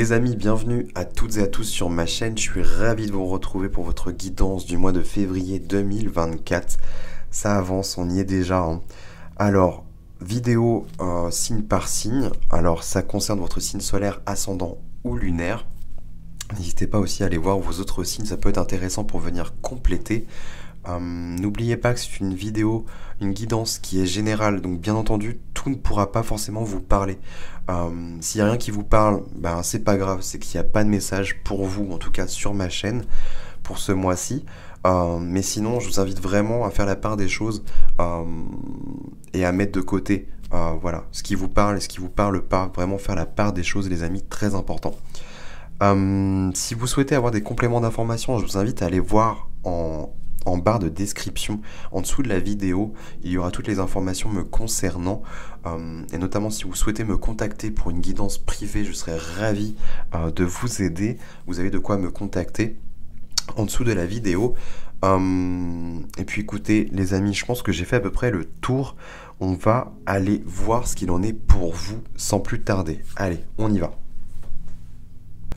les amis, bienvenue à toutes et à tous sur ma chaîne. Je suis ravi de vous retrouver pour votre guidance du mois de février 2024. Ça avance, on y est déjà, hein. Alors, vidéo signe par signe. Alors, ça concerne votre signe solaire, ascendant ou lunaire. N'hésitez pas aussi à aller voir vos autres signes, ça peut être intéressant pour venir compléter. N'oubliez pas que c'est une vidéo, une guidance qui est générale, donc bien entendu, tout ne pourra pas forcément vous parler. S'il n'y a rien qui vous parle, ben c'est pas grave, c'est qu'il n'y a pas de message pour vous, en tout cas sur ma chaîne, pour ce mois-ci. Mais sinon, je vous invite vraiment à faire la part des choses et à mettre de côté voilà, ce qui vous parle et ce qui vous parle pas. Vraiment faire la part des choses, les amis, très important. Si vous souhaitez avoir des compléments d'information, je vous invite à aller voir en barre de description, en dessous de la vidéo, il y aura toutes les informations me concernant, et notamment si vous souhaitez me contacter pour une guidance privée, je serai ravi de vous aider. Vous avez de quoi me contacter en dessous de la vidéo. Et puis écoutez les amis, je pense que j'ai fait à peu près le tour. On va aller voir ce qu'il en est pour vous sans plus tarder. Allez, on y va.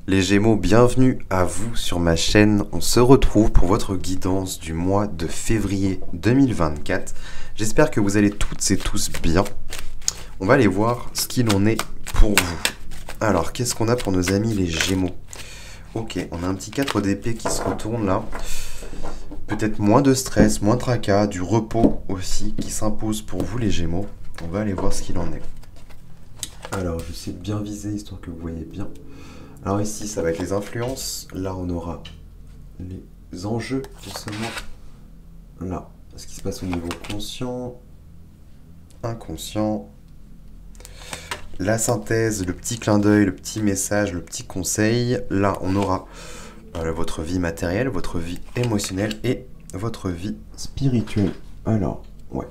Les Gémeaux, bienvenue à vous sur ma chaîne. On se retrouve pour votre guidance du mois de février 2024. J'espère que vous allez toutes et tous bien. On va aller voir ce qu'il en est pour vous. Alors, qu'est-ce qu'on a pour nos amis les Gémeaux? Ok, on a un petit 4 d'épée qui se retourne là. Peut-être moins de stress, moins de tracas, du repos aussi qui s'impose pour vous les Gémeaux. On va aller voir ce qu'il en est. Alors, j'essaie de bien viser histoire que vous voyez bien. Alors ici, ça va être les influences. Là, on aura les enjeux, justement. Là, ce qui se passe au niveau conscient, inconscient. La synthèse, le petit clin d'œil, le petit message, le petit conseil. Là, on aura votre vie matérielle, votre vie émotionnelle et votre vie spirituelle. Alors, ouais.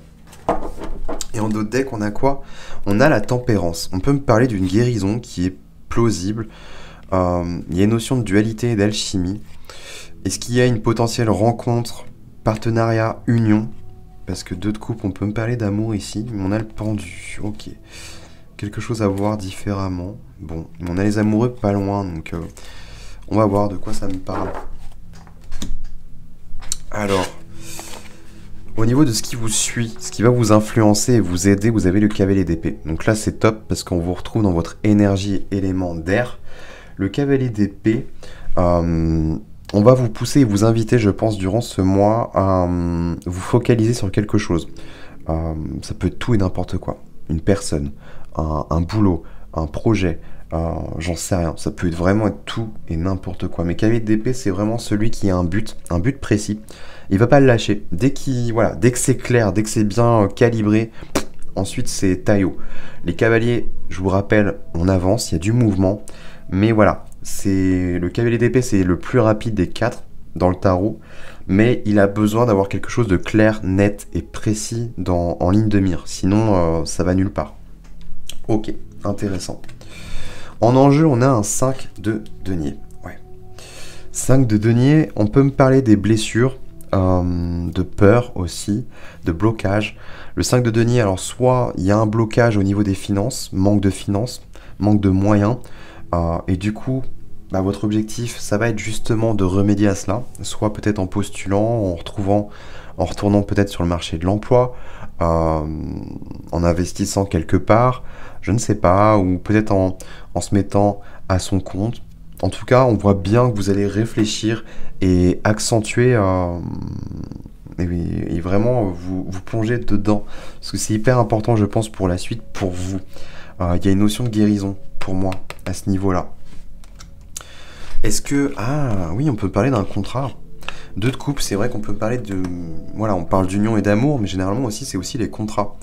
Et en d'autres decks, on a quoi? On a la tempérance. On peut me parler d'une guérison qui est plausible. Il y a une notion de dualité et d'alchimie. Est-ce qu'il y a une potentielle rencontre, partenariat, union? Parce que 2 de coupe, on peut me parler d'amour ici, mais on a le pendu. Ok. Quelque chose à voir différemment. Bon, on a les amoureux pas loin, donc on va voir de quoi ça me parle. Alors, au niveau de ce qui vous suit, ce qui va vous influencer et vous aider, vous avez le cavalier d'épée. Donc là, c'est top parce qu'on vous retrouve dans votre énergie élément d'air. Le cavalier d'épée, on va vous pousser et vous inviter, je pense, durant ce mois à vous focaliser sur quelque chose. Ça peut être tout et n'importe quoi. Une personne, un boulot, un projet, j'en sais rien. Ça peut vraiment être tout et n'importe quoi. Mais cavalier d'épée, c'est vraiment celui qui a un but précis. Il va pas le lâcher. Dès que c'est clair, dès que c'est bien calibré, ensuite c'est taillot. Les cavaliers, je vous rappelle, on avance, il y a du mouvement. Mais voilà, le cavalier d'épée, c'est le plus rapide des 4 dans le tarot. Mais il a besoin d'avoir quelque chose de clair, net et précis en ligne de mire. Sinon, ça va nulle part. Ok, intéressant. En enjeu, on a un 5 de denier. Ouais. 5 de denier, on peut me parler des blessures, de peur aussi, de blocage. Le 5 de denier, alors soit il y a un blocage au niveau des finances, manque de moyens. Et du coup, votre objectif, ça va être justement de remédier à cela, soit peut-être en postulant, en retournant peut-être sur le marché de l'emploi, en investissant quelque part, je ne sais pas, ou peut-être en se mettant à son compte. En tout cas, on voit bien que vous allez réfléchir et accentuer et vraiment vous plonger dedans. Parce que c'est hyper important, je pense, pour la suite, pour vous. Il y a une notion de guérison pour moi à ce niveau-là. Est-ce que... Ah oui, on peut parler d'un contrat. 2 de coupe, c'est vrai qu'on peut parler de... Voilà, on parle d'union et d'amour, mais généralement aussi, c'est aussi les contrats.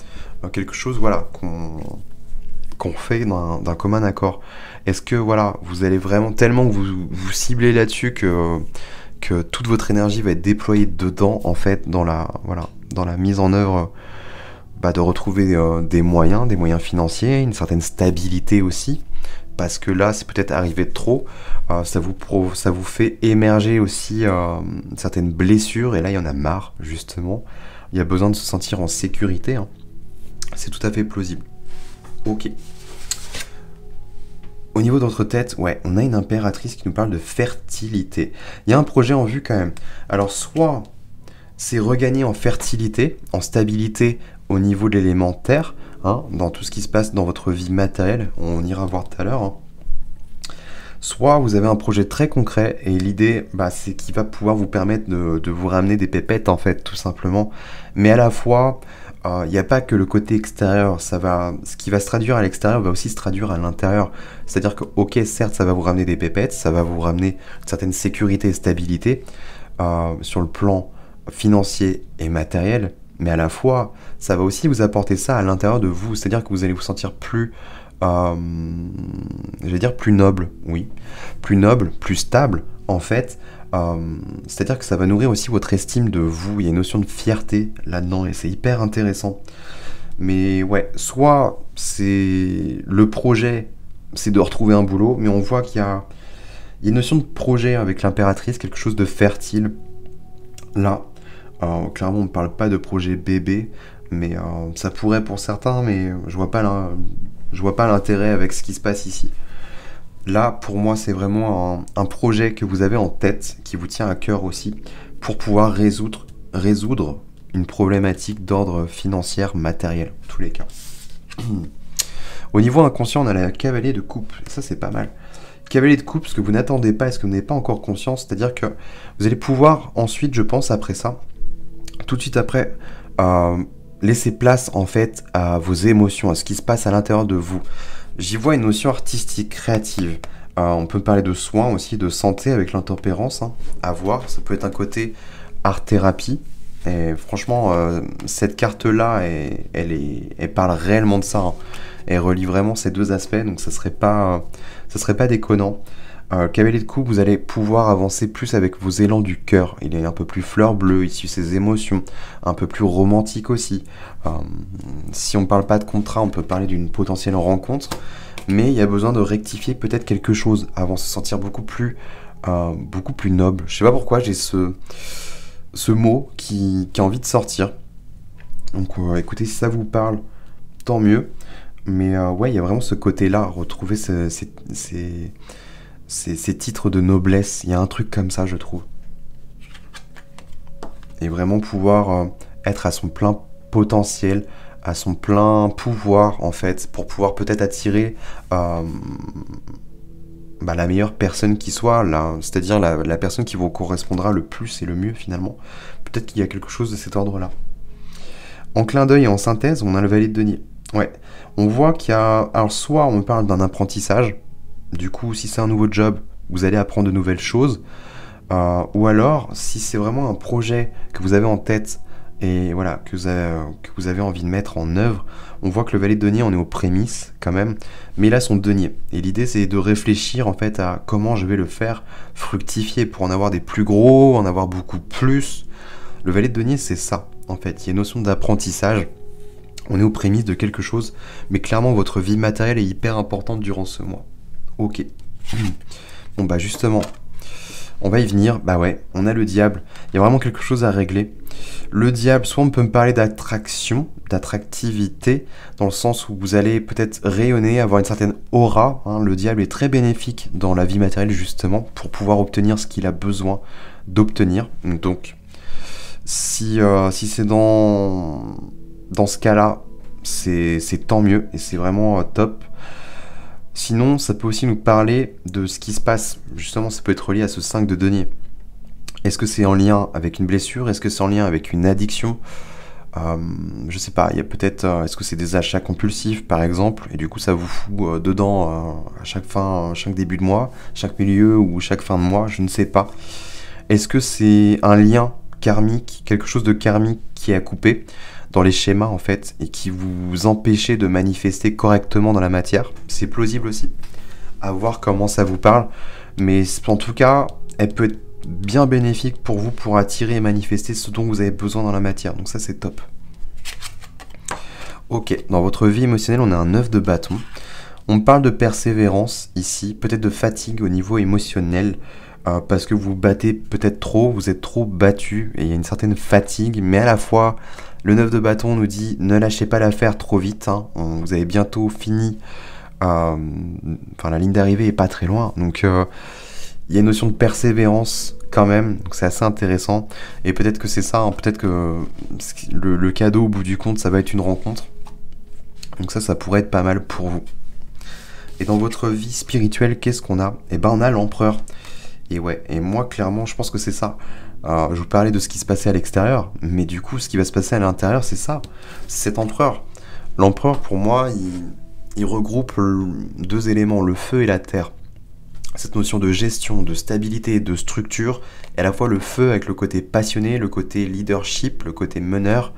Quelque chose, voilà, qu'on fait d'un commun accord. Est-ce que, voilà, vous allez vraiment tellement que vous ciblez là-dessus que toute votre énergie va être déployée dedans, en fait, dans la mise en œuvre de retrouver des moyens financiers, une certaine stabilité aussi, parce que là, c'est peut-être arrivé de trop, ça vous fait émerger aussi certaines blessures, et là, il y en a marre, justement. Il y a besoin de se sentir en sécurité, hein. C'est tout à fait plausible. Ok. Au niveau de votre tête, ouais, on a une impératrice qui nous parle de fertilité. Il y a un projet en vue quand même. Alors soit c'est regagner en fertilité, en stabilité au niveau de l'élément terre, hein, dans tout ce qui se passe dans votre vie matérielle, on ira voir tout à l'heure. Hein. Soit vous avez un projet très concret et l'idée, c'est qu'il va pouvoir vous permettre de vous ramener des pépettes en fait, tout simplement. Mais à la fois, il n'y a pas que le côté extérieur, ce qui va se traduire à l'extérieur va aussi se traduire à l'intérieur. C'est-à-dire que, ok, certes, ça va vous ramener des pépettes, ça va vous ramener une certaine sécurité et stabilité sur le plan financier et matériel, mais à la fois, ça va aussi vous apporter ça à l'intérieur de vous. C'est-à-dire que vous allez vous sentir plus, plus noble, oui, plus noble, plus stable, en fait. C'est-à-dire que ça va nourrir aussi votre estime de vous. Il y a une notion de fierté là-dedans et c'est hyper intéressant. Mais ouais, soit c'est le projet, c'est de retrouver un boulot, mais on voit il y a une notion de projet avec l'impératrice, quelque chose de fertile. Là, clairement, on ne parle pas de projet bébé, mais ça pourrait pour certains, mais je vois pas l'intérêt avec ce qui se passe ici. Là, pour moi, c'est vraiment un projet que vous avez en tête, qui vous tient à cœur aussi, pour pouvoir résoudre une problématique d'ordre financier, matériel, en tous les cas. Au niveau inconscient, on a la cavalier de coupe, et ça c'est pas mal. Cavalier de coupe, ce que vous n'attendez pas et ce que vous n'avez pas encore conscience, c'est-à-dire que vous allez pouvoir ensuite, je pense, après ça, tout de suite après, laisser place en fait à vos émotions, à ce qui se passe à l'intérieur de vous. J'y vois une notion artistique, créative. On peut parler de soins aussi, de santé avec l'intempérance, hein, à voir. Ça peut être un côté art-thérapie. Et franchement, cette carte-là, elle parle réellement de ça. Hein. Elle relie vraiment ces deux aspects, donc ça serait pas déconnant. Cavalier de coupe, vous allez pouvoir avancer plus avec vos élans du cœur. Il est un peu plus fleur bleue, il suit ses émotions, un peu plus romantique aussi. Si on ne parle pas de contrat, on peut parler d'une potentielle rencontre, mais il y a besoin de rectifier peut-être quelque chose avant de se sentir beaucoup plus noble. Je sais pas pourquoi j'ai ce mot qui a envie de sortir. Donc écoutez, si ça vous parle, tant mieux. Mais ouais, il y a vraiment ce côté-là, retrouver ces titres de noblesse, il y a un truc comme ça, je trouve. Et vraiment pouvoir être à son plein potentiel, à son plein pouvoir, en fait, pour pouvoir peut-être attirer la meilleure personne qui soit, c'est-à-dire la personne qui vous correspondra le plus et le mieux, finalement. Peut-être qu'il y a quelque chose de cet ordre-là. En clin d'œil et en synthèse, on a le valet de denier. Ouais, on voit qu'il y a... Alors, soit on parle d'un apprentissage. Du coup, si c'est un nouveau job, vous allez apprendre de nouvelles choses. Ou alors, si c'est vraiment un projet que vous avez en tête et voilà, que vous avez envie de mettre en œuvre, on voit que le valet de denier, on est aux prémices quand même, mais là, son denier. Et l'idée, c'est de réfléchir en fait à comment je vais le faire fructifier pour en avoir des plus gros, en avoir beaucoup plus. Le valet de denier, c'est ça, en fait. Il y a une notion d'apprentissage. On est aux prémices de quelque chose, mais clairement, votre vie matérielle est hyper importante durant ce mois. Ok. Bon justement, on va y venir. Ouais, on a le diable. Il y a vraiment quelque chose à régler. Le diable, soit on peut me parler d'attraction, d'attractivité, dans le sens où vous allez peut-être rayonner, avoir une certaine aura. Hein. Le diable est très bénéfique dans la vie matérielle, justement, pour pouvoir obtenir ce qu'il a besoin d'obtenir. Donc, si c'est dans ce cas-là, c'est tant mieux et c'est vraiment top. Sinon, ça peut aussi nous parler de ce qui se passe. Justement, ça peut être relié à ce 5 de denier. Est-ce que c'est en lien avec une blessure? Est-ce que c'est en lien avec une addiction? Je sais pas, il y a peut-être... est-ce que c'est des achats compulsifs, par exemple? Et du coup, ça vous fout dedans à chaque début de mois, chaque milieu ou chaque fin de mois? Je ne sais pas. Est-ce que c'est un lien karmique, quelque chose de karmique qui est à couper dans les schémas en fait et qui vous empêchez de manifester correctement dans la matière? C'est plausible aussi. À voir comment ça vous parle, mais en tout cas, elle peut être bien bénéfique pour vous pour attirer et manifester ce dont vous avez besoin dans la matière. Donc ça, c'est top. Ok, dans votre vie émotionnelle, on a un 9 de bâton. On parle de persévérance ici, peut-être de fatigue au niveau émotionnel, parce que vous battez peut-être trop, vous êtes trop battu, et il y a une certaine fatigue, mais à la fois, le 9 de bâton nous dit ne lâchez pas l'affaire trop vite, hein. Vous avez bientôt fini Enfin, la ligne d'arrivée est pas très loin. Donc, il y a une notion de persévérance quand même. Donc, c'est assez intéressant. Et peut-être que c'est ça. Hein, peut-être que le cadeau, au bout du compte, ça va être une rencontre. Donc ça pourrait être pas mal pour vous. Et dans votre vie spirituelle, qu'est-ce qu'on a? Eh ben, on a l'empereur. Et ouais, et moi, clairement, je pense que c'est ça. Je vous parlais de ce qui se passait à l'extérieur, mais du coup, ce qui va se passer à l'intérieur, c'est ça. C'est cet empereur. L'empereur, pour moi, il regroupe deux éléments, le feu et la terre. Cette notion de gestion, de stabilité, de structure, et à la fois le feu avec le côté passionné, le côté leadership, le côté meneur,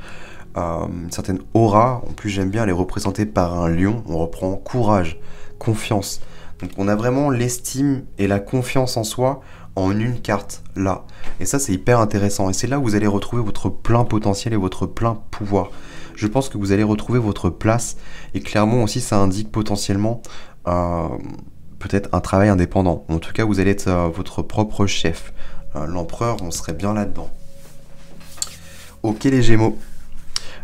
une certaine aura. En plus, j'aime bien les représenter par un lion. On reprend courage, confiance. Donc on a vraiment l'estime et la confiance en soi en une carte là. Et ça, c'est hyper intéressant. Et c'est là où vous allez retrouver votre plein potentiel et votre plein pouvoir. Je pense que vous allez retrouver votre place. Et clairement aussi, ça indique potentiellement peut-être un travail indépendant. En tout cas, vous allez être votre propre chef. L'empereur, on serait bien là-dedans. Ok les Gémeaux.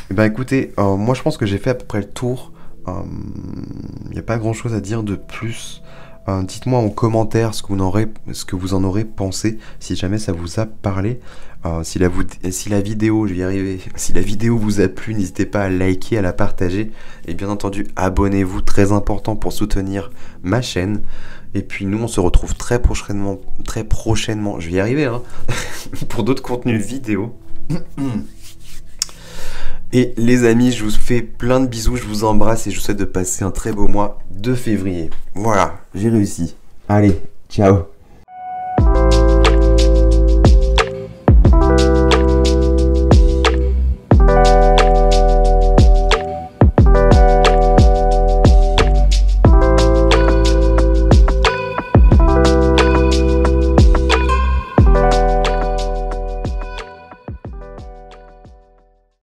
Eh ben écoutez, moi je pense que j'ai fait à peu près le tour. Il n'y a pas grand chose à dire de plus. Dites-moi en commentaire ce que vous en aurez pensé, si jamais ça vous a parlé. Si la vidéo, je vais y arriver, si la vidéo vous a plu, n'hésitez pas à liker, à la partager. Et bien entendu, abonnez-vous, très important pour soutenir ma chaîne. Et puis nous, on se retrouve très prochainement, je vais y arriver, hein, pour d'autres contenus vidéo. Et les amis, je vous fais plein de bisous, je vous embrasse et je vous souhaite de passer un très beau mois de février. Voilà, j'ai réussi. Allez, ciao.